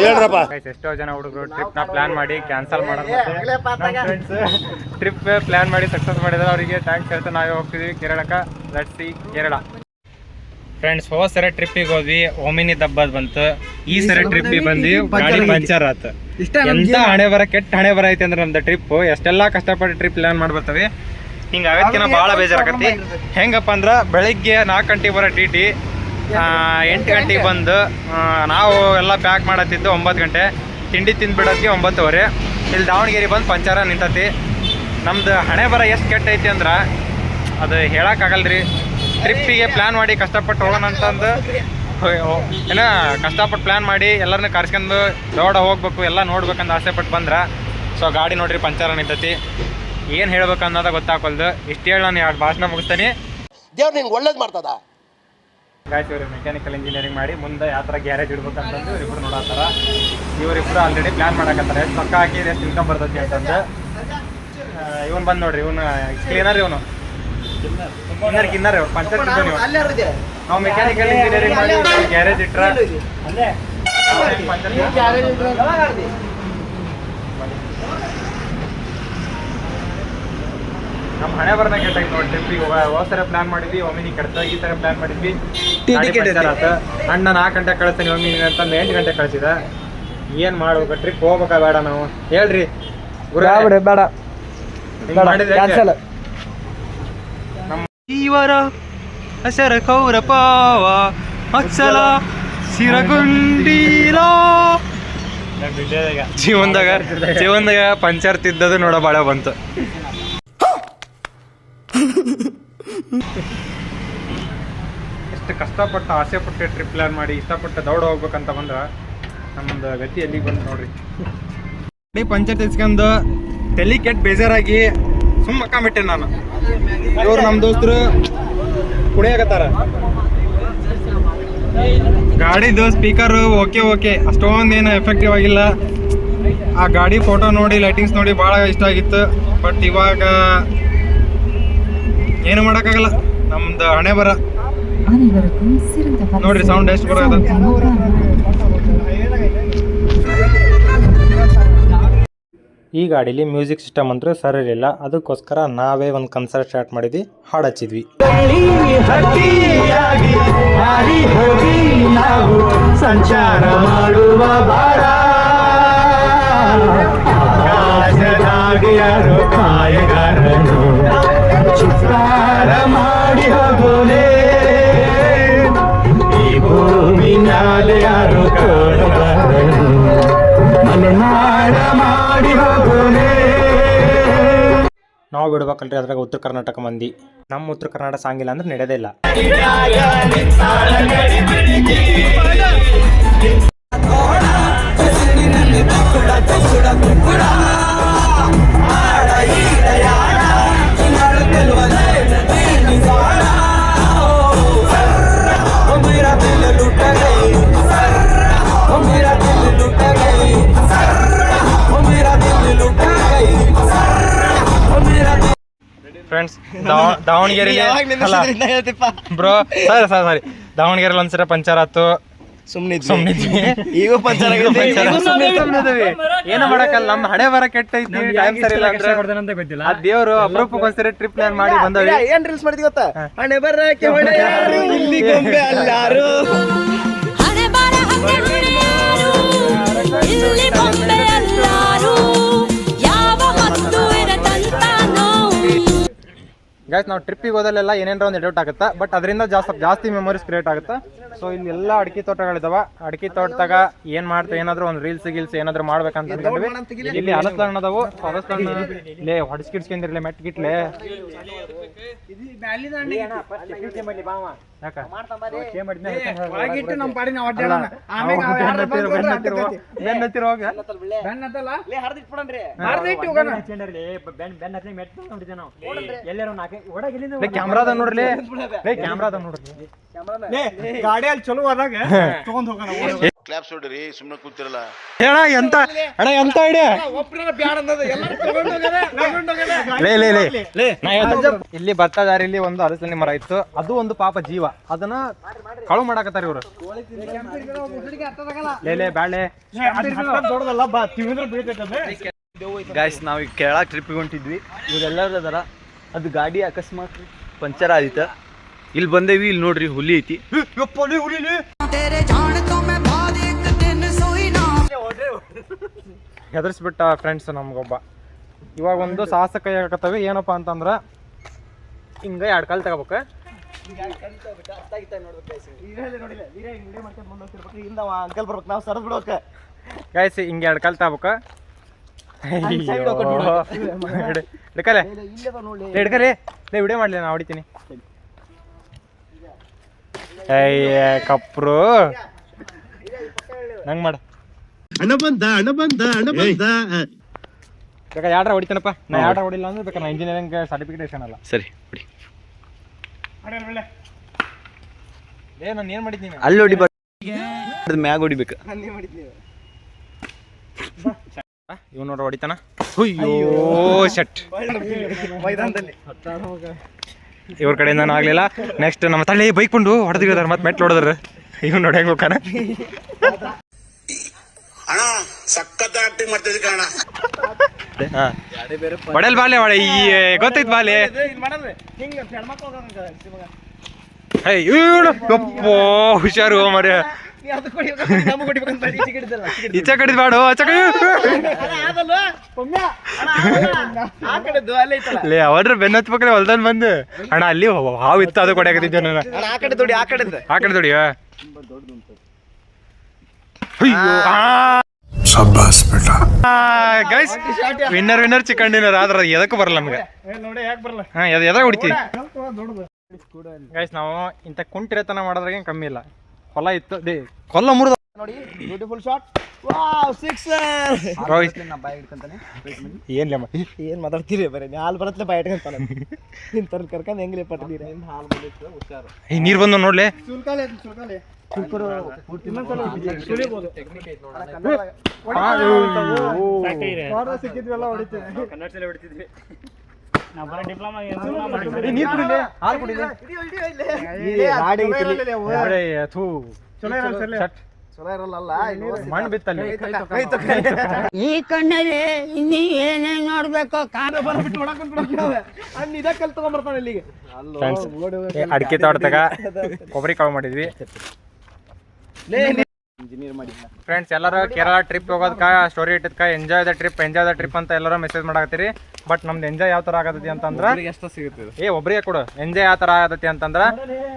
ಹೇಳ್ರಪ್ಪ. ಎಷ್ಟೋ ಜನ ಹುಡುಗರು ಟ್ರಿಪ್ನ ಪ್ಲಾನ್ ಮಾಡಿ ಕ್ಯಾನ್ಸಲ್ ಮಾಡೋದು, ಫ್ರೆಂಡ್ಸ್ ಟ್ರಿಪ್ ಪ್ಲಾನ್ ಮಾಡಿ ಸಕ್ಸಸ್ ಮಾಡಿದ್ರೆ ಅವರಿಗೆ ಥ್ಯಾಂಕ್ಸ್ ಹೇಳ್ತಾ ನಾವೇ ಹೋಗ್ತಿದ್ವಿ ಕೇರಳಕ್ಕೆ. Let's see Kerala. ಫ್ರೆಂಡ್ಸ್ ಹೋದ ಸರಿ ಟ್ರಿಪ್ಪಿಗೆ ಹೋದ್ವಿ, ಓಮಿನಿ ದಬ್ಬದ್ ಬಂತು. ಈ ಸರಿ ಟ್ರಿಪ್ಪಿಗೆ ಬಂದ್ವಿ, ಗಾಡಿ ಪಂಚರ್ ಆಯ್ತು. ಎಂತ ಹಣೆ ಬರ ಕೆಟ್ಟ ಹಣೆ ಬರ ಐತೆ ಅಂದ್ರೆ ನಮ್ದು ಟ್ರಿಪ್ ಎಷ್ಟೆಲ್ಲ ಕಷ್ಟಪಟ್ಟು ಟ್ರಿಪ್ ಪ್ಲಾನ್ ಮಾಡ್ಬರ್ತವೆ. ಹಿಂಗೆ ಆಗತ್ಕಿನ ಭಾಳ ಬೇಜಾರಾಗತ್ತಿ. ಹೆಂಗಪ್ಪ ಅಂದ್ರೆ ಬೆಳಿಗ್ಗೆ 4 ಗಂಟೆಗೆ ಬರೋ ಟಿ ಟಿ 8 ಗಂಟೆಗೆ ಬಂದು ನಾವು ಎಲ್ಲ ಪ್ಯಾಕ್ ಮಾಡತ್ತಿದ್ದು 9 ಗಂಟೆ, ತಿಂಡಿ ತಿಂದ್ಬಿಡೋದಕ್ಕೆ 9:30. ಇಲ್ಲಿ ದಾವಣಗೆರೆ ಬಂದು ಪಂಚರ ನಿಂತತಿ. ನಮ್ದು ಹಣೆ ಬರ ಎಷ್ಟು ಕೆಟ್ಟ ಐತಿ ಅಂದ್ರೆ ಅದು ಹೇಳೋಕ್ಕಾಗಲ್ರಿ. ಟ್ರಿಪ್ಪಿಗೆ ಪ್ಲ್ಯಾನ್ ಮಾಡಿ ಕಷ್ಟಪಟ್ಟು ಹೋಗೋಣ ಅಂತಂದು ಏನೋ ಕಷ್ಟಪಟ್ಟು ಪ್ಲ್ಯಾನ್ ಮಾಡಿ ಎಲ್ಲರನ್ನೂ ಕರ್ಸ್ಕೊಂಡು ದೌಡ ಹೋಗ್ಬೇಕು, ಎಲ್ಲ ನೋಡ್ಬೇಕಂತ ಆಸೆ ಪಟ್ಟು ಬಂದ್ರೆ ಸೊ ಗಾಡಿ ನೋಡ್ರಿ ಪಂಚರ ನಿಂತತಿ. ಏನು ಹೇಳ್ಬೇಕು ಅನ್ನೋದ ಗೊತ್ತಾಗಲ್ದು. ಇಷ್ಟು ಹೇಳಿ ನಾನು 2 ಭಾಷಣ ಮುಗಿಸ್ತೀನಿ. ದೇವ್ರು ನಿಂಗೆ ಒಳ್ಳೇದು ಮಾಡ್ತದ. ಗಾಯ್ಸ್ ಇವರು ಮೆಕ್ಯಾನಿಕಲ್ ಇಂಜಿನಿಯರಿಂಗ್ ಮಾಡಿ ಮುಂದೆ ಯಾವ ಥರ ಗ್ಯಾರೇಜ್ ಇಡ್ಬೇಕಂತಂದು ಇವರಿಬ್ಬರು ನೋಡತ್ತಾರ. ಇವರಿಬ್ಬರು ಆಲ್ರೆಡಿ ಪ್ಲ್ಯಾನ್ ಮಾಡಕತ್ತಾರೆ, ಎಷ್ಟು ರೊಕ್ಕ ಹಾಕಿ ಎಷ್ಟು ಇನ್ಕಮ್ ಬರ್ತೈತಿ ಅಂತಂದು. ಇವನು ಬಂದು ನೋಡ್ರಿ, ಇವನು ಕ್ಲೀನರ್, ಇವನು ಕಿನ್ನರ್ ಪಂಚರ್ ನೀವು. ನಾವು ಮೆಕ್ಯಾನಿಕಲ್ ಇಂಜಿನಿಯರಿಂಗ್ ಮಾಡಿ ಗ್ಯಾರೇಜ್ ಇಟ್ರೆ ನಮ್ಮ ಹಣೆ ಬರನ ಕೆಟ್ಟಾಗಿ ನೋಡಿ. ಟ್ರಿಪ್ಪಿಗೆ ಹೋದ ಪ್ಲಾನ್ ಮಾಡಿದ್ವಿ, ಒಮ್ಮಿನಿ ಕೆಡ್ತ. ಈ ಥರ ಪ್ಲಾನ್ ಮಾಡಿದ್ವಿ, ಅಣ್ಣ 4 ಗಂಟೆ ಕಳಿಸ್ತೀನಿ ಒಮ್ಮಿನಿ ಅಂತಂದು 8 ಗಂಟೆ ಕಳಿಸಿದ. ಏನು ಮಾಡ್ಬೇಕು, ಟ್ರಿಪ್ ಹೋಗ್ಬೇಕಾ ಬೇಡ ನಾವು ಹೇಳ್ರಿ? ಬೇಡ ನಮ್ಮ ಇವರ ಹಸರ ಕೌರಪಾವ ಅಚ್ಚಲ ಸಿರಗುಂಡೀಲ ಜೀವನದಾಗ ಪಂಚರ್ ತಿದ್ದದು ನೋಡೋ ಬಾಳ ಬಂತು. ಎಷ್ಟು ಕಷ್ಟಪಟ್ಟು ಆಸೆ ಪಟ್ಟು ಟ್ರಿಪ್ ಪ್ಲಾನ್ ಮಾಡಿ ಇಷ್ಟಪಟ್ಟು ದೌಡ ಹೋಗ್ಬೇಕಂತ ಬಂದ್ರೆ ನಮ್ಮದು ಗತಿ ಎಲ್ಲಿಗೆ ಬಂತು ನೋಡ್ರಿ. ಪಂಚರ್ ತಿಸ್ಕೊಂಡು ತಲೆ ಕೆಟ್ಟು ಬೇಜಾರಾಗಿ ಸುಮ್ಮ ಮಕ್ಕೊಂಬಿಟ್ಟೆ ನಾನು. ಇವ್ರು ನಮ್ಮ ದೋಸ್ತರು ಕುಣಿಯಾಕತ್ತಾರ. ಗಾಡಿದು ಸ್ಪೀಕರು ಓಕೆ ಅಷ್ಟೊಂದೇನು ಎಫೆಕ್ಟಿವ್ ಆಗಿಲ್ಲ. ಆ ಗಾಡಿ ಫೋಟೋ ನೋಡಿ ಲೈಟಿಂಗ್ಸ್ ನೋಡಿ ಭಾಳ ಇಷ್ಟ ಆಗಿತ್ತು. ಬಟ್ ಇವಾಗ ಏನು ಮಾಡೋಕ್ಕಾಗಲ್ಲ, ನಮ್ದು ಹಣೆ ಬರ ನೋಡ್ರಿ. ಸೌಂಡ್ ಎಷ್ಟು ಬರೋದ. ಈ ಗಾಡೀಲಿ ಮ್ಯೂಸಿಕ್ ಸಿಸ್ಟಮ್ ಅಂತೂ ಸರಿ ಇರಲಿಲ್ಲ. ಅದಕ್ಕೋಸ್ಕರ ನಾವೇ ಒಂದು ಕನ್ಸರ್ಟ್ ಸ್ಟಾರ್ಟ್ ಮಾಡಿದ್ವಿ, ಹಾಡು ಹಚ್ಚಿದ್ವಿ. ಸಂಚಾರ ಮಾಡುವ ಮಾಡಿ ಹೋಗೋಲೆ ಈ ಭೂಮಿ ಮ್ಯಾಲೆ ಯಾರು ಮಲೆನಾಡ ಮಾಡಿ ಹೋಗೋಲೆ. ನಾವು ಬಿಡ್ಬೇಕಲ್ರಿ ಅದ್ರಾಗ ಉತ್ತರ ಕರ್ನಾಟಕ ಮಂದಿ. ನಮ್ಮ ಉತ್ತರ ಕರ್ನಾಟಕ ಸಾಂಗಿಲ್ಲ ಅಂದ್ರೆ ನಡೆಯೋದೇ ಇಲ್ಲ. ಫ್ರೆಂಡ್ಸ್ ದಾವಣಗೆರೆ ಬ್ರೋ ಸಾರಿ ದಾವಣಗೆರೆಲಿ ಒಂದ್ಸಲ ಪಂಚರ್ ಆಯ್ತು. ಸುಮ್ಮನಿದ್ವಿ ಈಗ ಪಂಚರ್ ಏನೋ ಮಾಡಕ್ಕಲ್ಲ. ನಮ್ಮ ಹಣೆ ಬರ ಕೆಟ್ಟೈತಿ, ಟೈಮ್ ಸರಿ ಇಲ್ಲ ಅಂದ್ರೆ ಗೊತ್ತಿಲ್ಲ. ಆ ದೇವ್ರು ಅಪರೂಪಕ್ಕೊಂದ್ಸರಿ ಟ್ರಿಪ್ ಪ್ಲಾನ್ ಮಾಡಿ ಬಂದವಿ. ಏನ್ ರೀಲ್ಸ್ ಮಾಡಿದ್ವಿ ಗೊತ್ತಾ? ಹಣೆ ಬರಕ್ಕೆ ಇಲ್ಲಿ ಗೊಂಬೆ ಅಲ್ಲಾರು ಗೈಸ್ ನಾವು ಟ್ರಿಪ್ಪಿಗೆ ಹೋದಲ್ಲೆಲ್ಲ ಏನೇನರ ಒಂದು ಎಡೌಟ್ ಆಗುತ್ತೆ. ಬಟ್ ಅದರಿಂದ ಜಾಸ್ತಿ ಮೆಮೊರೀಸ್ ಕ್ರಿಯೇಟ್ ಆಗುತ್ತೆ. ಸೊ ಇಲ್ಲಿ ಎಲ್ಲ ಅಡಿಕೆ ತೋಟಗಳಿದಾವ. ಅಡಿಕೆ ತೋಟದಾಗ ಏನು ಮಾಡ್ತಾ ಏನಾದರೂ ಒಂದು ರೀಲ್ಸ್ ಏನಾದರೂ ಮಾಡ್ಬೇಕಂತ ಅನ್ಕೊಂಡ್ವಿ. ಇಲ್ಲಿ ಹಲಸಣ್ಣ ಅದಾವು. ಹಲಸಣ್ಣ ಲೇ ಹೊಡಿಸ್ಕಿಡ್ಸ್ಕೊಂಡಿರ್ಲಿ ಮೆಟ್ಗಿಟ್ಲೆ ಕ್ಯಾಮ್ರಾದ ನೋಡ್ರಿ, ಕ್ಯಾಮ್ರಾದ ನೋಡ್ರಿ. ಗಾಡಿ ಅಲ್ಲಿ ಚಲೋ ಆದಾಗ ತಗೊಂಡ್ ಹೋಗೋಣ. ಕ್ಲಾಪ್ಸ್ ಹೊಡ್ರಿ ಸುಮ್ಮನೆ ಕೂತಿರಲ್ಲ. ಅಣ್ಣ ಎಂತ ಐಡಿಯಾ ಇಲ್ಲಿ ಭತ್ತ ದಾರಿಲಿ ಒಂದು ಹಲಸಿನ ಮರ ಇತ್ತು, ಅದು ಒಂದು ಪಾಪ ಜೀವ, ಅದನ್ನ ಕಳು ಮಾಡಾಕತ್ತಾರ ಇವ್ರು. ಬ್ಯಾಳೆ ಗಾಯ್ಸ್ ನಾವು ಈಗ ಕೇರಳ ಟ್ರಿಪ್ಪಿಗೆ ಹೊಂಟಿದ್ವಿ. ಇವರೆಲ್ಲರೂ ಅದರ ಅದು ಗಾಡಿ ಅಕಸ್ಮಾತ್ ಪಂಚರ್ ಆದಿತ್ತ. ಇಲ್ಲಿ ಬಂದೇವಿ, ಇಲ್ಲಿ ನೋಡ್ರಿ ಹುಲಿ ಐತಿ. ಹೆದರ್ಸ್ಬಿಟ್ಟ ಫ್ರೆಂಡ್ಸ್ ನಮ್ಗೊಬ್ಬ. ಇವಾಗ ಒಂದು ಸಾಹಸ ಕೈ ಹಾಕತ್ತವಿ. ಏನಪ್ಪಾ ಅಂತಂದ್ರ ಹಿಂಗ 2 ಕಾಲ್ ತಗೋಬೇಕ. ಗೈಸ್ ಹಿಂಗ 2 ಕಾಲ್ ತಗೋಬೇಕ. ಹಿಡ್ಕಲೆ ವಿಡಿಯೋ ಮಾಡ್ಲಿ, ನಾ ಹೊಡಿತೀನಿ. ಅಯ್ಯ ಕಪ್ರು ನಂಗ್ ಮಾಡ ಬೇಕಾ ಯಾಡ್ರ ಹೊಡಿತಾನಪ್ಪ. ನಾ ಯಾಡ್ರ ಹೊಡಿಲ್ಲ ಅಂದ್ರೆ ಬೇಕಾ ನಾ ಇಂಜಿನಿಯರಿಂಗ್ ಸರ್ಟಿಫಿಕೇಶನ್ ಅಲ್ಲ. ಸರಿ ಬಿಡಿ. ನಾನು ಏನ್ ಮಾಡಿದ್ದೀನಿ ಅಲ್ಲಿ ಹೊಡಿಬಾರ್ದು, ಮ್ಯಾಗ ಹೊಡಿಬೇಕು. ಇವ್ ನೋಡ್ರ ಹೊಡಿತಾನ. ಅಯ್ಯೋ ಶಟ್, ಇವ್ರ ಕಡೆಯಿಂದ ಆಗ್ಲಿಲ್ಲ. ನೆಕ್ಸ್ಟ್ ನಮ್ಮ ತಳ್ಳಿ ಬೈಕ್ ಬಂದು ಹೊಡೆದಿದ್ದಾರೆ, ಮತ್ತೆ ಮೆಟ್ಲು ಹೊಡೆದ್ರ. ಇವ್ ನೋಡಿ ಹೆಂಗ್ ಹೋಗ್ತಾನ. ಅಣ್ಣ ಸಖತ್ ಆಕ್ಟಿಂಗ್ ಮಾಡ್ತಿದ್ದೆ ಕಣ. ಹೊಡೆಲ್ ಬಾಲೆ ಹೊಡೆ, ಈ ಗೊತ್ತೈತ್ ಬಾಲೆ. ಹುಷಾರು ಮರ, ಈಚೆ ಕಡಿದ್ ಬಾಡು ಲೇ ಅವ್ರ ಬೆನ್ನ ಹತ್ಬೇಕ್ರೆ ಹೊಲ್ದನ್ ಬಂದು. ಅಣ್ಣ ಅಲ್ಲಿ ಹಾವು ಇತ್ತು, ಅದು ಕೊಡಕತ್ತಿದ್ದೆ ನಾನು. ಆ ಕಡೆ ದುಡಿ. Guys winner chicken dinner. ಆದ್ರ ಎದಕ್ಕೂ ಬರಲ್ಲ ನಮ್ಗೆ. ಹಾ ಎದಾಗ ಹೊಡಿತೀವಿ ಗೈಸ್. ನಾವು ಇಂಥ ಕುಂಟಿರತನ ಮಾಡೋದ್ರಾಗ ಕಮ್ಮಿ ಇಲ್ಲ. ಹೊಲ ಇತ್ತು, ಕೊಲ್ಲ ಮುರಿದ ನೋಡಿ. Beautiful shot. Wow, sixer. ಏನ್ ಮಾತಾಡ್ತೀರಿ ಬರೀ ಹಾಲು ಬರತ್ಲೆ ಬಾಯ್ ಇಟ್ಕೊಂತಾನೆ. ಇಂತರ ಕರ್ಕೊಂಡು ಹೆಂಗ್ಲಿ ಪಟ್ಟಿದ್ದೀರ. ನೀರ್ ಬಂದು ನೋಡ್ಲಿ. ಮಣ್ಣು ಬಿತ್ತಲ್ಲಿ ಈ ಕಣ್ಣಲ್ಲಿ ಇನ್ನೀ ಏನೇನ್ ನೋಡ್ಬೇಕು. ಅಡಿಕೆ ತೋಟದಾಗ ಕೊಬ್ಬರಿ ಕಾಳು ಮಾಡಿದ್ವಿ ಫ್ರೆಂಡ್ಸ್. ಎಲ್ಲರೂ ಕೇರಳ ಟ್ರಿಪ್ ಹೋಗೋದಕ್ಕ ಸ್ಟೋರಿ ಇಟ್ಟದ್ಕ ಎಂಜಾಯ್ ದ ಟ್ರಿಪ್ ಅಂತ ಎಲ್ಲರೂ ಮೆಸೇಜ್ ಮಾಡಾಕತ್ತೀರಿ. ಬಟ್ ನಮ್ದು ಎಂಜಾಯ್ ಯಾವ ತರ ಆಗತೈತಿ ಅಂತಂದ್ರ ಒಬ್ರಿಗೆ ಕೊಡು. ಎಂಜಾಯ್ ಯಾವ ತರ ಆಗತೈತಿ ಅಂತಂದ್ರ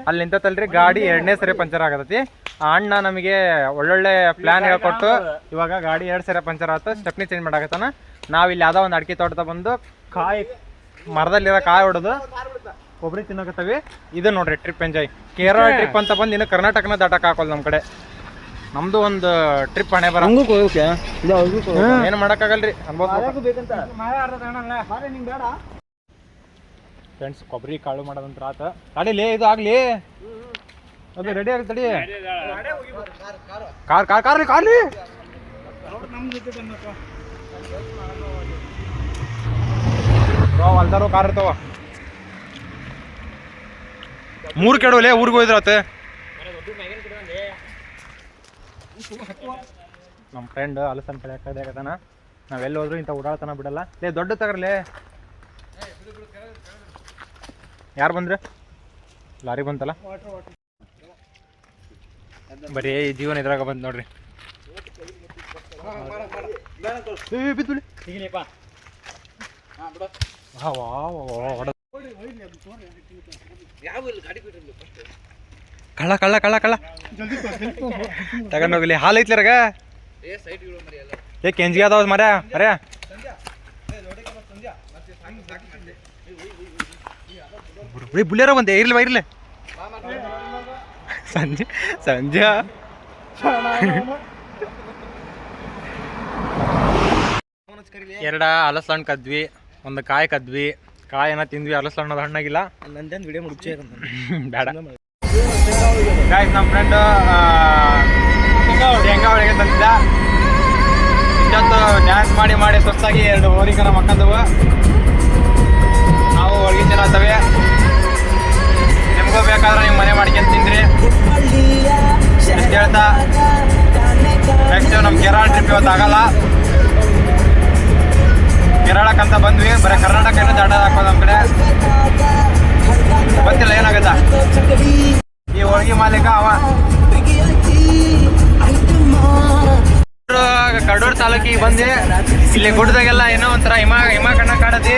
ಅಲ್ಲಿ ನಿಂತಲ್ರಿ ಗಾಡಿ 2ನೇ ಸರಿ ಪಂಚರ್ ಆಗತೈತಿ. ಆ ಅಣ್ಣ ನಮಗೆ ಒಳ್ಳೊಳ್ಳೆ ಪ್ಲಾನ್ ಹೇಳ್ಕೊಟ್ಟು ಇವಾಗ ಗಾಡಿ 2 ಸರಿ ಪಂಚರ್ ಆಯ್ತು, ಸ್ಟೆಪ್ನಿ ಚೇಂಜ್ ಮಾಡಾಕತ್ತಾನ. ನಾವಿಲ್ಲಿ ಯಾವ್ದೋ ಒಂದು ಅಡಿಕೆ ತೋಟದ ಬಂದು ಮರದಲ್ಲಿರೋ ಕಾಯಿ ಹೊಡೆದು ಕೊಬ್ಬರಿ ತಿನ್ನಕತ್ತವಿ. ಇದು ನೋಡ್ರಿ ಟ್ರಿಪ್ ಎಂಜಾಯ್. ಕೇರಳ ಟ್ರಿಪ್ ಅಂತ ಬಂದು ಇನ್ನು ಕರ್ನಾಟಕನ ದಾಟಕ್ ಹಾಕೋದು ನಮ್ಮ ಕಡೆ. ನಮ್ದು ಒಂದು ಟ್ರಿಪ್ ಹಣೆ ಬರ. ಏನು ಮಾಡಕ್ಕಾಗಲ್ರಿ ಫ್ರೆಂಡ್ಸ್. ಕೊಬ್ಬರಿ ಕಾಳು ಮಾಡೋದಂತ್ರ ಆತ. ತಡಿಲಿ ಇದು ಆಗ್ಲಿ, ಅದು ರೆಡಿ ಆಗಿ ತಡಿ. ಕಾರ್ಲಿ ಅಲ್ದಾರು ಕಾರ್ ಇರ್ತಾವ. 3 ಕೆಡವಲೇ ಊರಿಗೆ ಹೋಯ್ದ್ರಾತ. ನಮ್ಮ ಫ್ರೆಂಡ್ ಹಲಸನ್ ಕಳಿಯಾಕದಾನ. ನಾವೆಲ್ಲಿ ಹೋದ್ರು ಇಂಥ ಓಡಾಡ್ತಾನ ಬಿಡಲ್ಲ. ದೊಡ್ಡ ತಗರ್ಲೆ. ಯಾರು ಬಂದ್ರೆ ಲಾರಿ ಬಂತಲ್ಲ, ಬರೀ ಜೀವನ ಇದ್ರಾಗ ಬಂದ್ ನೋಡ್ರಿ. ಕಳ್ಳ ಕಳ್ಳ ಕಳ್ಳ ಕಳ್ಳ ತಗೊಂಡೋಗ್ಲಿ. ಹಾಲು ಐತ್ಲರಾಗ ಕೆಂಜಿಗೆ ಅದಾವ ಮರ ಅರ್ಯಾ. ಬುಲ್ಲೇರ ಬಂದೆ. ಇರ್ಲಿ ಸಂಜೆ ಎರಡ ಹಲಸಣ್ಣ ಕದ್ವಿ, ಒಂದು ಕಾಯಿ ಕದ್ವಿ. ಕಾಯಿನ ತಿಂದ್ವಿ, ಹಲಸಣ್ಣದ ಹಣ್ಣಾಗಿಲ್ಲ. ನಂದೇನು ವಿಡಿಯೋ ಮುಗಿಸೇ ಬೇಡ ಗಾಯ್ಸ್. ನಮ್ಮ ಫ್ರೆಂಡ್ ಹೆಂಗ ಒಳಗೆ ತಂದಿದ್ದ. ಇಷ್ಟೊತ್ತು ಡ್ಯಾನ್ಸ್ ಮಾಡಿ ಮಾಡಿ ಸುಸ್ತಾಗಿ 2 ಹೋರಿಕರ ಮಕ್ಕಂದವು. ನಾವು ಹೋಳಿಗೆ ತಿನ್ನತ್ತವೆ. ನಿಮ್ಗೂ ಬೇಕಾದ್ರೆ ನೀವು ಮನೆ ಮಾಡ್ಕೊಂಡು ತಿಂದ್ರಿ ಅಂತ ಹೇಳ್ತಾ ನೆಕ್ಸ್ಟ್ ನಮ್ಮ ಕೇರಳ ಟ್ರಿಪ್ ಇವತ್ತು ಆಗಲ್ಲ. ಕೇರಳಕ್ಕಂತ ಬಂದ್ವಿ, ಬರೀ ಕರ್ನಾಟಕ ಇನ್ನೂ ದಾಟ ಹಾಕೋದು ನಮ್ಮ ಕಡೆ. ಗೊತ್ತಿಲ್ಲ ಏನಾಗತ್ತ. ಈ ಹೋಳಿಗೆ ಮಾಲೀಕ ಅವ ಕಡೂರು ತಾಲೂಕಿಗೆ ಬಂದು ಇಲ್ಲಿ ಗುಡ್ಡದಾಗೆಲ್ಲ ಏನೋ ಒಂಥರ ಹಿಮ ಕಣ್ಣ ಕಾಣತಿ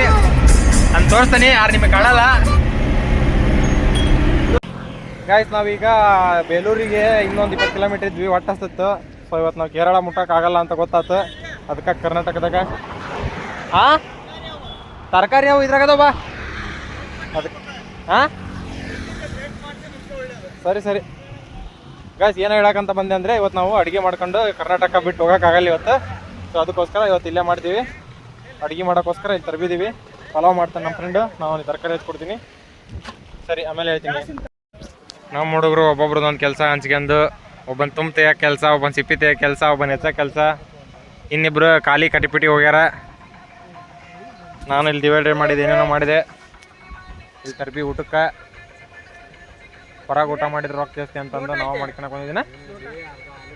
ಅಂತ ತೋರಿಸ್ತಾನೆ. ಯಾರು ನಿಮಗೆ ಕಾಣಲ್ಲ ಗಾಯ್ಸ್. ನಾವೀಗ ಬೇಲೂರಿಗೆ ಇನ್ನೊಂದು 20 ಕಿಲೋಮೀಟರ್ ಇದ್ವಿ. ಒಟ್ಟಸ್ತಿತ್ತು. ಸೊ ಇವತ್ತು ನಾವು ಕೇರಳ ಮುಟ್ಟಕ್ಕಾಗಲ್ಲ ಅಂತ ಗೊತ್ತಾಯ್ತು. ಅದಕ್ಕೆ ಕರ್ನಾಟಕದಾಗ ತರಕಾರಿ ಅವು ಇದ್ರಾಗದ ಬಾ ಅದಕ್ಕೆ ಸರಿ ಗಾಯ್ಸ್. ಏನು ಹೇಳಕ್ಕಂತ ಬಂದೆ ಅಂದರೆ ಇವತ್ತು ನಾವು ಅಡುಗೆ ಮಾಡ್ಕೊಂಡು ಕರ್ನಾಟಕ ಬಿಟ್ಟು ಹೋಗೋಕ್ಕಾಗಲ್ಲ ಇವತ್ತು. ಸೊ ಅದಕ್ಕೋಸ್ಕರ ಇವತ್ತು ಇಲ್ಲೇ ಮಾಡ್ತೀವಿ. ಅಡುಗೆ ಮಾಡೋಕ್ಕೋಸ್ಕರ ಇಲ್ಲಿ ತರ್ಬಿದ್ದೀವಿ. ಪಲಾವ್ ಮಾಡ್ತಾನೆ ನಮ್ಮ ಫ್ರೆಂಡು, ನಾವು ತರಕಾರಿ ಹಚ್ಕೊಡ್ತೀನಿ. ಸರಿ, ಆಮೇಲೆ ಹೇಳ್ತೀನಿ. ನಮ್ಮ ಹುಡುಗರು ಒಬ್ಬೊಬ್ರದ್ದು ಒಂದು ಕೆಲಸ ಹಂಚ್ಕೊಂಡು, ಒಬ್ಬನ ತುಂಬ ತೆಗಿಯೋ ಕೆಲಸ, ಒಬ್ಬನ ಸಿಪ್ಪಿ ತೆಗಿಯೋ ಕೆಲಸ, ಒಬ್ಬನ ಹೆಚ್ಚೋ ಕೆಲಸ, ಇನ್ನಿಬ್ರು ಖಾಲಿ ಕಟಿಪಿಟಿ ಹೋಗ್ಯಾರ. ನಾನು ಇಲ್ಲಿ ಡಿವೈಡರ್ ಮಾಡಿದೆ, ಏನೇನೋ ಮಾಡಿದೆ. ಇಲ್ಲಿ ತರ್ಬಿ ಊಟಕ್ಕೆ ಹೊರಗೆ ಊಟ ಮಾಡಿದ್ರೆ ರೊಕ್ಕ ಜಾಸ್ತಿ ಅಂತಂದು ನಾವು ಮಾಡ್ಕೊಳಕ್ಕೆ ಬಂದಿದ್ದೀನ.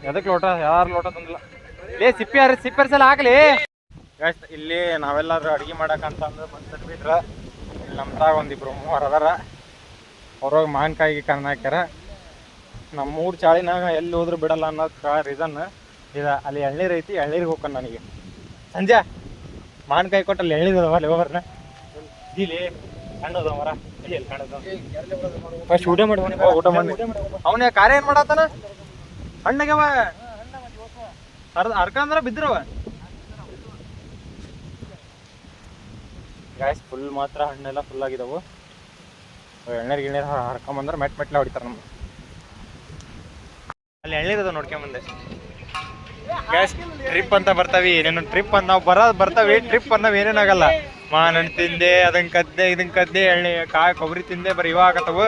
ಅದಕ್ಕೆ ಲೋಟ ಯಾರು ಲೋಟ ತಂದಿಲ್ಲ. ಸಿಪ್ಪರ್ಸೆಲ್ಲ ಹಾಕಲಿ. ಇಲ್ಲಿ ನಾವೆಲ್ಲರೂ ಅಡುಗೆ ಮಾಡಕ್ಕಂತಂದು ಬಂದ್ಬಿಟ್ರೆ ಇಲ್ಲಿ ನಮ್ದಾಗ ಒಂದಿಬ್ರು 3 ಅದಾರ. ಅವ್ರೋಗಿ ಮಾವಿನಕಾಯಿಗೆ ಕಣ್ಣು ಹಾಕ್ಯಾರ. ನಮ್ಮ ಚಾಳಿನಾಗ ಎಲ್ಲಿ ಹೋದ್ರೂ ಬಿಡಲ್ಲ ಅನ್ನೋದಕ್ಕೆ ರೀಸನ್ ಇದು. ಅಲ್ಲಿ ಎಳ್ನೀರು ಐತಿ, ಎಳ್ನೀರಿಗೆ ಹೋಗ್ಕೊಂಡು ನನಗೆ ಸಂಜೆ ಮಾವಿನಕಾಯಿ ಕೊಟ್ಟು ಅಲ್ಲಿ ಎಳ್ನೀರು ಅದಾವ. ಅಲ್ಲಿ ಹೋಗ್ಬರ್ನ ಇಲ್ಲಿ ಸಣ್ಣದ ಮರ ಫಸ್ಟ್ ಊಟ ಮಾಡಿ ಅವನೇ ಕಾರ್ಯ ಏನು ಮಾಡತ್ತಾನ. ಹಣ್ಣಾಗ್ಯಾವ ಹರ್ಕಂದ್ರೆ ಬಿದ್ರವ ಗಾಯ್ಸ್. ಫುಲ್ ಮಾತ್ರ ಹಣ್ಣೆಲ್ಲ ಫುಲ್ ಆಗಿದಾವು. ಎಳ್ನೀರು ಹರ್ಕೊಂಬಂದ್ರೆ ಮೆಟ್ಲೆ ಹೊಡಿತಾರೆ ನಮ್ಗೆ. ಅಲ್ಲಿ ಎಳ್ನೀರದ ನೋಡ್ಕೊಂಬಂದೆ ಗ್ಯಾಸ್. ಟ್ರಿಪ್ ಅಂತ ಬರ್ತಾವಿ, ಏನೇನು ಟ್ರಿಪ್ ಅಂತ ನಾವು ಬರ್ತಾವಿ. ಟ್ರಿಪ್ ಅನ್ನೋವು ಏನೇನಾಗಲ್ಲ. ಮಾನಣ್ಣು ತಿಂದೆ, ಅದನ್ನ ಕದ್ದೆ, ಇದನ್ನ ಕದ್ದೆ, ಎಳ್ಳಿ ಕಾಯಿ ಕೊಬ್ಬರಿ ತಿಂದೆ, ಬರೀ ಇವ ಆಗತ್ತವು.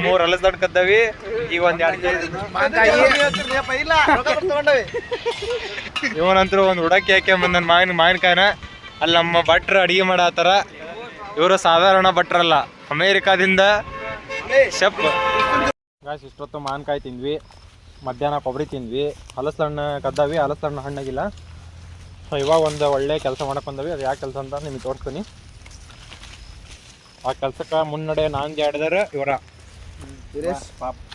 3 ಹಲಸದಣ್ಣು ಕದ್ದವಿ. ಈಗ ಒಂದು 2 ಇವನಂತರೂ ಒಂದು ಹುಡಕಿ ಹಾಕ್ಯಂಬಂದ ಮಾವಿನಕಾಯಿನ. ಅಲ್ಲಿ ನಮ್ಮ ಭಟ್ರು ಅಡುಗೆ ಮಾಡತ್ತಾರ. ಇವರು ಸಾಧಾರಣ ಭಟ್ರಲ್ಲ, ಅಮೇರಿಕಾದಿಂದ ಶೆಫ್. ಗಾಯ್ಸ್, ಇಷ್ಟೊತ್ತು ಮಾವಿನಕಾಯಿ ತಿಂದ್ವಿ, ಮಧ್ಯಾಹ್ನ ಕೊಬ್ಬರಿ ತಿಂದ್ವಿ, ಹಲಸಣ್ಣು ಕದ್ದಾವಿ. ಹಲಸಣ್ಣು ಹಣ್ಣಾಗಿಲ್ಲ. ಸೊ ಇವಾಗ ಒಂದು ಒಳ್ಳೆ ಕೆಲಸ ಮಾಡಕ್ಕೆ ಬಂದವಿ. ಅದು ಯಾವ ಕೆಲಸ ಅಂತ ನಿಮಗೆ ತೋರಿಸ್ತೀನಿ. ಆ ಕೆಲಸಕ್ಕೆ ಮುನ್ನಡೆ ನಾನು ಜಾಡಿದಾರ ಇವರ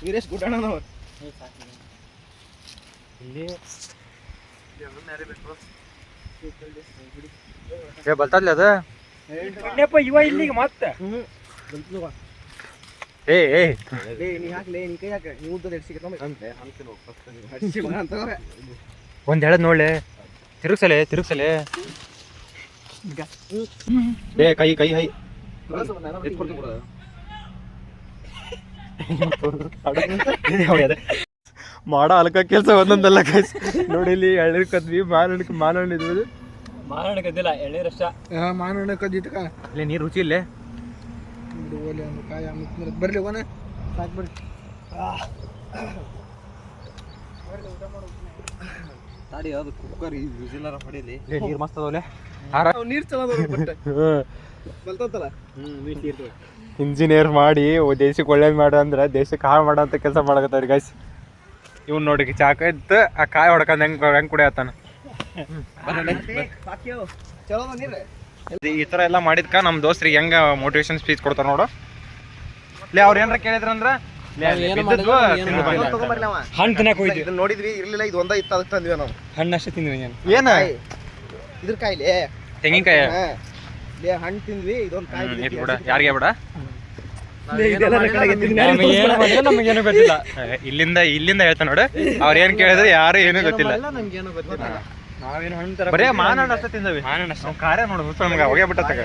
ವೀರೇಶ್ ಗುಡ್ಡಣ್ಣನವ್ರು. ಇಲ್ಲಿ ಬರ್ತದ್ಲಿ ಅದು ಇವ ಇಲ್ಲಿಗೆ ಮತ್ತೆ ಒಂದ್ ಹೇಳದ್ ನೋಡ್ಲೆ. ತಿರುಗ್ಸಲೆ ಕೈ ಹೈ ಮಾಡೋ ಅಲ್ಕ ಕೆಲಸ ಒಂದೊಂದಲ್ಲ ಗಾಯ್ಸ್. ನೋಡಿ ಇಲ್ಲಿ ಎಳ್ನೀರು ಕದ್ವಿ, ಮಾನಹಣ್ಣು ಇದ್ವಿ. ಮಾನಹಣ್ಣು ಕದ್ದಿಲ್ಲ, ಎಳ್ನೀರು ಅಷ್ಟ. ಮಾನಹಣ್ಣು ಕದ್ದಿಟ್ಕ ಇಲ್ಲಿ ನೀರು ರುಚಿ ಇಲ್ಲೇ ಬರ್ಲಿ ಹೋಗೋಣ. ಸಾಕು ಬರ್ರಿ. ತಾಡಿ ಯಾವ್ದು ಕುಕ್ಕರ್ ವಿಜಿಲರ ಹೊಡೀಲಿ. ನೀರು ಮಸ್ತ್ ಅದಾವಲೆ. ನೀರು ಚಲೋ ಬಲ್ತಲ್ಲ. ಇಂಜಿನಿಯರ್ ಮಾಡಿ ದೇಶಕ್ಕೆ ಒಳ್ಳೇದು ಮಾಡು ಅಂದ್ರೆ ದೇಶಕ್ಕೆ ಹಾಳು ಮಾಡೋ ಅಂತ ಕೆಲಸ ಮಾಡಕತ್ತವ್ರಿ ಗೈಸ್. ಇವ್ನು ನೋಡಿ ಚಾಕ ಇತ್ತು, ಆ ಕಾಯಿ ಹೊಡ್ಕೊಂಡು ಹೆಂಗೆ ಕುಡಿಯತ್ತಾನ. ಈ ಥರ ಎಲ್ಲ ಮಾಡಿದ್ಕ ನಮ್ಮ ದೋಸ್ತ್ರಿಗೆ ಹೆಂಗೆ ಮೋಟಿವೇಶನ್ ಸ್ಪೀಚ್ ಕೊಡ್ತಾರೆ ನೋಡು. ಲೇ ಅವ್ರು ಏನಾರ ಕೇಳಿದ್ರಂದ್ರೆ ಹಣ್ಣು ತಿನ್ನಕ್ ಹೋಗಿದ್ವಿ, ನೋಡಿದ್ವಿ, ಇರ್ಲಿಲ್ಲ. ಇದು ಒಂದ ಇತ್ತು, ಅದಕ್ಕೆ ತಂದ್ವಿ ನಾವು. ಹಣ್ಣು ಅಷ್ಟೇ ತಿಂದ್ವಿ. ಏನ ಇದ್ರ ಕಾಯಿಲೆ ತೆಂಗಿನಕಾಯಿ ಹಣ್ಣು ತಿಂದ್ವಿ. ಇದೊಂದು ಕಾಯಿ ಬಿಡ ಯಾರಿಗೆ ಬಿಡ. ನಮಗೇನು ಗೊತ್ತಿಲ್ಲ. ಇಲ್ಲಿಂದ ಹೇಳ್ತಾ ನೋಡು. ಅವ್ರು ಏನ್ ಕೇಳಿದ್ರೆ ಯಾರು ಏನೂ ಗೊತ್ತಿಲ್ಲ. ನಮ್ಗೇನು ಗೊತ್ತಿಲ್ಲ. ನಾವೇನು ಹಣ್ಣು ಬರೇ ಮಾನಹಣ್ಣು ಅಷ್ಟೇ ತಿಂದವಿ. ಮಾನಹಣ್ಣು ಕಾರ್ಯ ನೋಡು ನಮ್ಗೆ ಹೋಗೇ ಬಿಟ್ಟತ್ತಾಗ.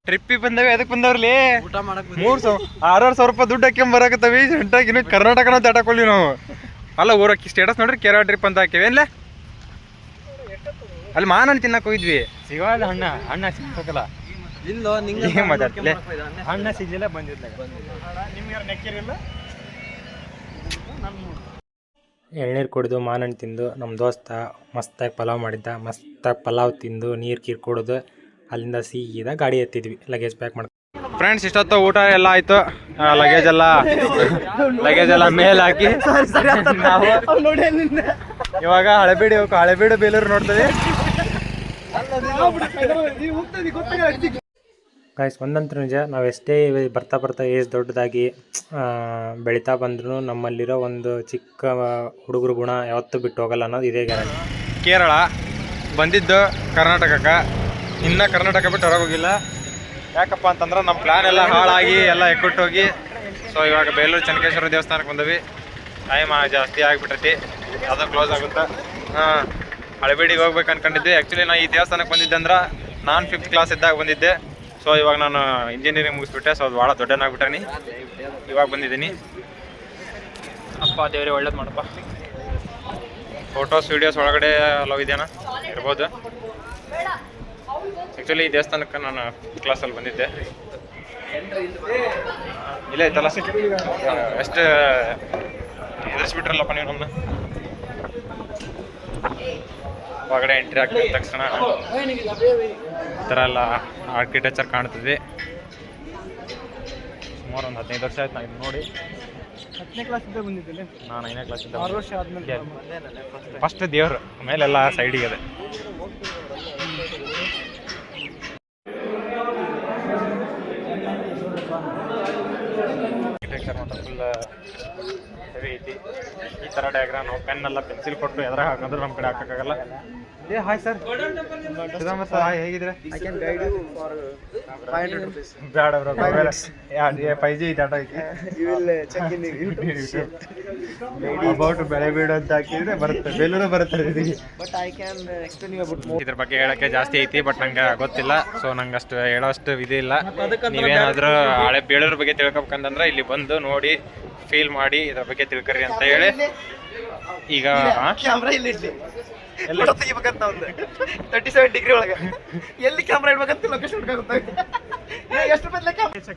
ಟ್ರಿಪ್ಪಿಗೆ ಬಂದವಿ. ಅದಕ್ಕೆ ಬಂದವ್ರಲ್ಲಿ 6,000 ರೂಪಾಯಿ ದುಡ್ಡು ಹಾಕ್ಯಂಬ ಬರಾಕತ್ತವಿ. ಸೆಂಟಾಗಿ ಇನ್ನು ಕರ್ನಾಟಕನ ದಾಟಕೊಳ್ಳಿ ನಾವು. ಅಲ್ಲ ಊರಕ್ಕೆ ಸ್ಟೇಟಸ್ ನೋಡ್ರಿ ಕೇರಳ ಟ್ರಿಪ್ ಅಂತ ಹಾಕಿವಿ. ಏನ್ಲೆ ಅಲ್ಲಿ ಮಾನಹಣ್ಣು ತಿನ್ನಕ್ ಹೋಗಿದ್ವಿ. ಸಿಗಲ್ಲ ಹಣ್ಣ ಸಿಕ್ಕಲ್ಲ. ಇಲ್ಲೋ ನಿಂಗೆ ಮಾತಾಡ್ತಿಲ್ಲ. ಹಣ್ಣ ಸಿಗ್ಲಿಲ್ಲ ಬಂದಿದ್ದಾಗ ನಿಮ್ಗೆ ನೆಕ್ಕಿರಿಲ್ಲ. ಎಳ್ನೀರು ಕುಡಿದು ಮಾನಣ್ಣು ತಿಂದು ನಮ್ಮ ದೋಸ್ತ ಮಸ್ತಾಗಿ ಪಲಾವ್ ಮಾಡಿದ್ದ. ಮಸ್ತಾಗಿ ಪಲಾವ್ ತಿಂದು ನೀರು ಕೀರು ಕುಡಿದು ಅಲ್ಲಿಂದ ಸೀದಾ ಗಾಡಿ ಎತ್ತಿದ್ವಿ ಲಗೇಜ್ ಪ್ಯಾಕ್ ಮಾಡ್ಕೊಂಡು. ಫ್ರೆಂಡ್ಸ್ ಇಷ್ಟೊತ್ತು ಊಟ ಎಲ್ಲ ಆಯಿತು. ಲಗೇಜ್ ಎಲ್ಲ ಮೇಲೆ ಹಾಕಿ ನಾವು ಇವಾಗ ಹಳೆಬೀಡು ಬೇಲೂರು ನೋಡ್ತೀವಿ. ಗಾಯ್ಸ್ ಒಂದಂತೂ ನಿಜ, ನಾವು ಎಷ್ಟೇ ಬರ್ತಾ ಏಜ್ ದೊಡ್ಡದಾಗಿ ಬೆಳೀತಾ ಬಂದ್ರೂ ನಮ್ಮಲ್ಲಿರೋ ಒಂದು ಚಿಕ್ಕ ಹುಡುಗರು ಗುಣ ಯಾವತ್ತೂ ಬಿಟ್ಟು ಹೋಗಲ್ಲ ಅನ್ನೋದು ಇದೇ ಗ್ಯಾರಂಟಿ. ಕೇರಳ ಬಂದಿದ್ದು ಕರ್ನಾಟಕಕ್ಕೆ, ಇನ್ನೂ ಕರ್ನಾಟಕ ಬಿಟ್ಟು ಹೊರಗೋಗಿಲ್ಲ. ಯಾಕಪ್ಪ ಅಂತಂದ್ರೆ ನಮ್ಮ ಪ್ಲ್ಯಾನ್ ಎಲ್ಲ ಹಾಳಾಗಿ ಎಲ್ಲ ಎಕ್ಕುಟ್ಟೋಗಿ ಸೊ ಇವಾಗ ಬೇಲೂರು ಚೆನ್ನಕೇಶ್ವರ ದೇವಸ್ಥಾನಕ್ಕೆ ಬಂದವಿ. ಟೈಮ್ ಜಾಸ್ತಿ ಆಗಿಬಿಟ್ಟೈತಿ, ಅದು ಕ್ಲೋಸ್ ಆಗುತ್ತೆ. ಹಳೆಬೀಡಿಗೆ ಹೋಗ್ಬೇಕು ಅನ್ಕೊಂಡಿದ್ದೆ. ಆ್ಯಕ್ಚುಲಿ ನಾನು ಈ ದೇವಸ್ಥಾನಕ್ಕೆ ಬಂದಿದ್ದೆ ಅಂದ್ರೆ ನಾನು 5th ಕ್ಲಾಸ್ ಇದ್ದಾಗ ಬಂದಿದ್ದೆ. ಸೊ ಇವಾಗ ನಾನು ಇಂಜಿನಿಯರಿಂಗ್ ಮುಗಿಸ್ಬಿಟ್ಟೆ. ಸೊ ಅದು ಭಾಳ ದೊಡ್ಡನಾಗ್ಬಿಟ್ಟನಿ, ಇವಾಗ ಬಂದಿದ್ದೀನಿ. ಅಪ್ಪ ದೇವ್ರಿ ಒಳ್ಳೇದು ಮಾಡಪ್ಪ. ಫೋಟೋಸ್ ವೀಡಿಯೋಸ್ ಒಳಗಡೆ ಅಲೋ ಇದೆಯಾ ಇರ್ಬೋದು. ಆ್ಯಕ್ಚುಲಿ ಈ ದೇವಸ್ಥಾನಕ್ಕೆ ನಾನು 5th ಕ್ಲಾಸಲ್ಲಿ ಬಂದಿದ್ದೆ. ಇಲ್ಲ ಐತಲ್ಲ ಎಷ್ಟು ಎದುರಿಸ್ಬಿಟ್ರಲ್ಲಪ್ಪ ನೀವು ನನ್ನ. ಹೊರಗಡೆ ಎಂಟ್ರಿ ಆಗ್ತಿದ್ದ ತಕ್ಷಣ ಈ ಥರ ಎಲ್ಲ ಆರ್ಕಿಟೆಕ್ಚರ್ ಕಾಣ್ತಿದ್ವಿ. ಸುಮಾರು ಒಂದು 15 ವರ್ಷ ಆಯ್ತು ನಾನು ನೋಡಿ. 10ನೇ ಕ್ಲಾಸಿಂದ ಬಂದಿದ್ದೆ ನಾನು 5ನೇ ಕ್ಲಾಸಿಂದ. 6 ವರ್ಷ ಆದ್ಮೇಲೆ ಫಸ್ಟ್ ದೇವ್ರು, ಮೇಲೆಲ್ಲ ಸೈಡಿಗೆ ಅದೇ. ಆರ್ಕಿಟೆಕ್ಚರ್ ಮಾತ್ರ ಫುಲ್ ಹೆವಿ ಐತಿ. ಈ ಥರ ಡಯಾಗ್ರಾಮ್ ನಾವು ಪೆನ್ನೆಲ್ಲ ಪೆನ್ಸಿಲ್ ಕೊಟ್ಟು ಎದ್ರ ಹಾಕಿದ್ರೆ ನಮ್ಮ ಕಡೆ ಹಾಕೋಕ್ಕಾಗಲ್ಲ. ಹಾಯ್ ಸರ್, ಸರ್ ಹೇಗಿದ್ರೆ? ಬೇಡ ಬ್ರೋ, 5G ಡಾಟಾ ಐತಿ. ಅಬೌಟ್ ಬೆಳೆಬೀಡು ಅಂತ ಹಾಕಿದ್ರೆ ಬರುತ್ತೆ, ಬೇಲೂರು ಬರುತ್ತೆ. ಇದ್ರ ಬಗ್ಗೆ ಹೇಳಕ್ಕೆ ಜಾಸ್ತಿ ಐತಿ, ಬಟ್ ನಂಗೆ ಗೊತ್ತಿಲ್ಲ. ಸೊ ನಂಗೆ ಅಷ್ಟು ಹೇಳೋಷ್ಟು ಇದಿಲ್ಲ. ನೀವೇನಾದ್ರೂ ಹಳೆ ಬೇಲೂರು ಬಗ್ಗೆ ತಿಳ್ಕೊಬೇಕಂತಂದ್ರೆ ಇಲ್ಲಿ ಬಂದು ನೋಡಿ ಫೀಲ್ ಮಾಡಿ ಇದ್ರ ಬಗ್ಗೆ ತಿಳ್ಕರಿ ಅಂತ ಹೇಳಿ. ಈಗ ಕ್ಯಾಮ್ರಾ ಇಲ್ಲಿ ಫೋಟೋ ತೆಗಿಬೇಕಂತ ಒಂದು 37 ಡಿಗ್ರಿ ಒಳಗೆ ಎಲ್ಲಿ ಕ್ಯಾಮ್ರಾ ಇಡ್ಬೇಕಂತ ಲೊಕೇಶನ್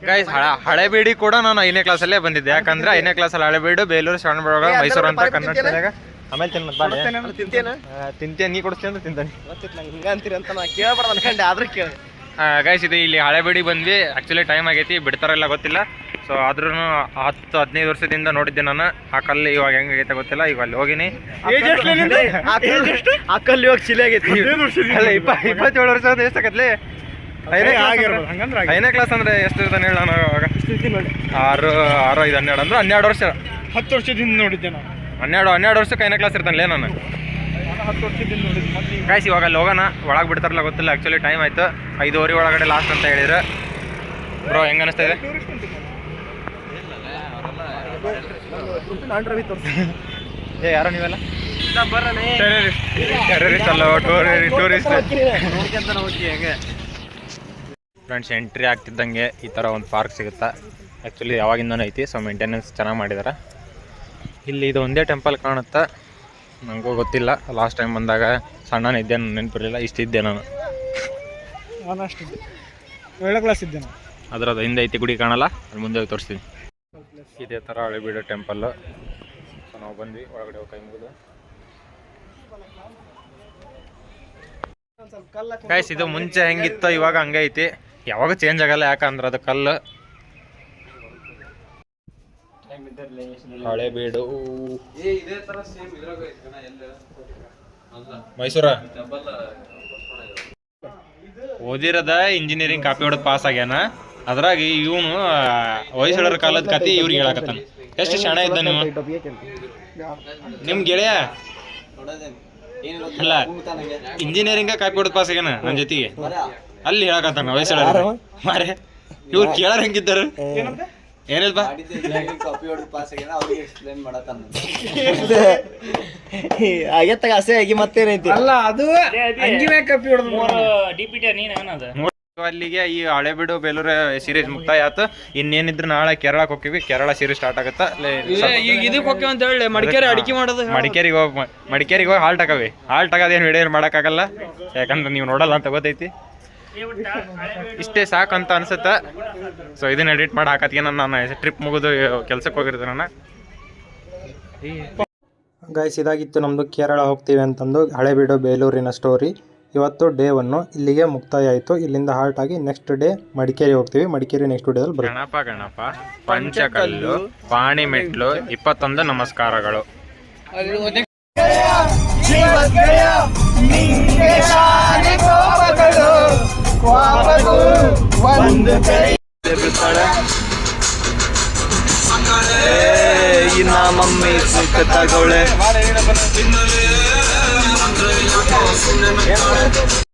ಗೈಸ್, ಹಳೆಬೀಡಿ ಕೂಡ ನಾನು 5ನೇ ಕ್ಲಾಸಲ್ಲೇ ಬಂದಿದ್ದೆ. ಯಾಕಂದ್ರೆ 5ನೇ ಕ್ಲಾಸಲ್ಲಿ ಹಳೆಬೀಡು, ಬೇಲೂರು, ಶ್ರವಣಬೆಳಗೊಳ, ಮೈಸೂರು ಅಂತ ಕನ್ನಡದಾಗ. ಆಮೇಲೆ ತಿಂತೇನೆ, ನೀ ಕೊಡಿಸ್ತೀನಿ ಅಂದ್ರೆ ತಿಂತಾನೆ. ಹಿಂಗ ಅಂತೀರಿ ಅಂತ ನಾ ಕೇಳಬಾರ್ದು ಅನ್ಕೊಂಡೆ, ಆದ್ರೂ ಕೇಳ. ಗೈಸ್ ಇದು ಇಲ್ಲಿ ಹಳೆಬೀಡಿ ಬಂದ್ವಿ. ಆ್ಯಕ್ಚುಲಿ ಟೈಮ್ ಆಗೈತಿ, ಬಿಡ್ತಾರಲ್ಲ ಗೊತ್ತಿಲ್ಲ. ಸೊ ಆದ್ರೂ 10-15 ವರ್ಷದಿಂದ ನೋಡಿದ್ದೆ ನಾನು ಆ ಕಲ್ಲು. ಇವಾಗ ಹೆಂಗೈತೆ ಗೊತ್ತಿಲ್ಲ. ಈಗ ಅಲ್ಲಿ ಹೋಗಿನಿ. ಆ ಕಲ್ಲು ಇವಾಗ ಚಿಲೆ ಆಗೈತಿ. ಅಲ್ಲ 27 ವರ್ಷ ಎಷ್ಟಾಗತ್ಲಿ? 5ನೇ ಕ್ಲಾಸ್ ಅಂದ್ರೆ ಎಷ್ಟು ಇರ್ತಾನೆ ಹೇಳಿ? ನಾನು ಅವಾಗ 6, 5, 12 ಅಂದ್ರೆ 12 ವರ್ಷ. 10 ವರ್ಷದಿಂದ ನೋಡಿದ್ದೆ ನಾನು. 12 ವರ್ಷಕ್ಕೆ 5ನೇ ಕ್ಲಾಸ್ ಇರ್ತಾನಲ್ಲೇ ನಾನು. 10 ವರ್ಷದಿಂದ ನೋಡಿದ್ದೆ. ಗಾಯ್ಸ್ ಇವಾಗ ಅಲ್ಲಿ ಹೋಗೋಣ. ಒಳಗೆ ಬಿಡ್ತಾರಲ್ಲ ಗೊತ್ತಿಲ್ಲ. ಆ್ಯಕ್ಚುಲಿ ಟೈಮ್ ಆಯಿತು, 5:15 ಒಳಗಡೆ ಲಾಸ್ಟ್ ಅಂತ ಹೇಳಿದ್ರು. ಬ್ರೋ ಹೆಂಗೆ ಅನಿಸ್ತಾ ಇದೆ? ಯಾರೋ ನೀವೆಲ್ಲ ಟೆರರಿಸ್ಟ್ ಅಲ್ಲ, ಟೂರಿಸ್ಟ್. ಫ್ರೆಂಡ್ಸ್ ಎಂಟ್ರಿ ಆಗ್ತಿದ್ದಂಗೆ ಈ ಥರ ಒಂದು ಪಾರ್ಕ್ ಸಿಗುತ್ತಾ. ಆ್ಯಕ್ಚುಲಿ ಯಾವಾಗಿಂದನೂ ಐತಿ. ಸೊ ಮೇಂಟೆನೆನ್ಸ್ ಚೆನ್ನಾಗಿ ಮಾಡಿದ್ದಾರೆ. ಇಲ್ಲಿ ಇದು ಒಂದೇ ಟೆಂಪಲ್ ಕಾಣುತ್ತಾ, ನನಗೂ ಗೊತ್ತಿಲ್ಲ. ಲಾಸ್ಟ್ ಟೈಮ್ ಬಂದಾಗ ಸಣ್ಣನಿದ್ದೆ, ನಾನು ನೆನಪಿರಲಿಲ್ಲ. ಇಷ್ಟಿದ್ದೆ ನಾನು ಅಷ್ಟಿದ್ದೆ, 7ನೇ ಕ್ಲಾಸ್ ಇದ್ದೆ ನಾನು. ಅದರದ್ದು ಹಿಂದೆ ಐತಿ ಗುಡಿ ಕಾಣಲ್ಲ, ಅಲ್ಲಿ ಮುಂದೆ ಹೋಗಿ ತೋರಿಸ್ತೀನಿ. ಇದೇ ಥರ ಹಳೆಬೀಡು ಟೆಂಪಲ್ಲು. ಸೊ ನಾವು ಬಂದ್ವಿ, ಒಳಗಡೆ ಹೋಗಿ ಕೈ ಮುಗಿದು. ಗೈಸ್ ಇದು ಮುಂಚೆ ಹೆಂಗಿತ್ತು ಇವಾಗ ಹಂಗೆ ಐತಿ, ಯಾವಾಗ ಚೇಂಜ್ ಆಗಲ್ಲ. ಯಾಕಂದ್ರೆ ಅದು ಕಲ್ಲು. ಹಳೆಬೀಡು ಮೈಸೂರ ಓದಿರದ ಇಂಜಿನಿಯರಿಂಗ್ ಕಾಪಿ ಹೊಡೆದು ಪಾಸ್ ಆಗ್ಯಾನ. ಅದ್ರಾಗ ಇವನು ಹೊಯ್ಸಳರ ಕಾಲದ ಕತೆ ಇವ್ರಿಗೆ ಹೇಳಕತ್ತಾನ. ಎಷ್ಟು ಶಾಣೆ ಇದ್ದ ನೀವು ನಿಮ್ ಗೆಳೆಯ? ಅಲ್ಲ ಇಂಜಿನಿಯರಿಂಗ್ ಕಾಪಿ ಹೊಡೆದು ಪಾಸ್ ಆಗ್ಯಾನ ನನ್ನ ಜೊತೆಗೆ. ಅಲ್ಲಿ ಹೇಳಕತ್ತಾನ ಹೊಯ್ಸಳರ ಮಾರೆ. ಇವ್ರು ಕೇಳಾರ ಹೆಂಗಿದ್ದರು? ಏನಿಲ್ಪ ಆಗೇತಾಗ ಹಸೆ ಆಗಿ ಮತ್ತೇನೈತಿ ಅಲ್ಲ ಅದು ಕಪ್ಪಿ ಅಲ್ಲಿಗೆ ಈ ಹಳೆಬೀಡು ಬೇಲೂರು ಸೀರೀಸ್ ಮುಕ್ತಾಯ ಆಯ್ತು. ಇನ್ನೇನಿದ್ರು ನಾಳೆ ಕೇರಳಕ್ಕೆ ಹೋಗ್ತೀವಿ. ಕೇರಳ ಸೀರೀಸ್ ಸ್ಟಾರ್ಟ್ ಆಗುತ್ತೆ. ಇದಕ್ಕೆ ಹೋಗ್ತೀವಿ ಅಂತ ಹೇಳಿ ಮಡಿಕೇರಿ ಅಡಿಕೆ ಮಾಡೋದು. ಮಡಿಕೇರಿಗೆ ಹೋಗಿ ಹಾಲ್ಟ್ ಆಗವಿ. ಹಾಲ್ಟ್ ಆಗೋದೇನು ವಿಡಿಯೋ ಮಾಡೋಕ್ಕಾಗಲ್ಲ, ಯಾಕಂದ್ರೆ ನೀವು ನೋಡಲ್ಲ ಅಂತ ಗೊತ್ತೈತಿ. ಇಷ್ಟೇ ಸಾಕಂತ ಅನ್ಸುತ್ತೆ. ಸೊ ಇದನ್ನ ಎಡಿಟ್ ಮಾಡಿ ಹಾಕತ್ಗೆ ನಾನು ಟ್ರಿಪ್ ಮುಗಿದು ಕೆಲ್ಸಕ್ಕೆ ಹೋಗಿರ್ತೀನಿ ನಾನು. ಗೈಸ್ ಇದಾಗಿತ್ತು ನಮ್ಮದು ಕೇರಳ ಹೋಗ್ತೀವಿ ಅಂತಂದು ಹಳೆಬೀಡು ಬೇಲೂರಿನ ಸ್ಟೋರಿ. ಇವತ್ತು ಡೇ 1 ಇಲ್ಲಿಗೆ ಮುಕ್ತಾಯ ಆಯಿತು. ಇಲ್ಲಿಂದ ಹಾಲ್ಟ್ ಆಗಿ ನೆಕ್ಸ್ಟ್ ಡೇ ಮಡಿಕೇರಿ ಹೋಗ್ತೀವಿ. ಮಡಿಕೇರಿ ನೆಕ್ಸ್ಟ್ ಡೇದಲ್ಲಿ ಬರುತ್ತೆ. ಗಣಪ ಪಂಚಕಲ್ಲು ಪಾಣಿಮೆಟ್ಲು 21 ನಮಸ್ಕಾರಗಳು. ಈ ನಮ್ಮಮ್ಮಿ ತಗೊಳ್ಳೆ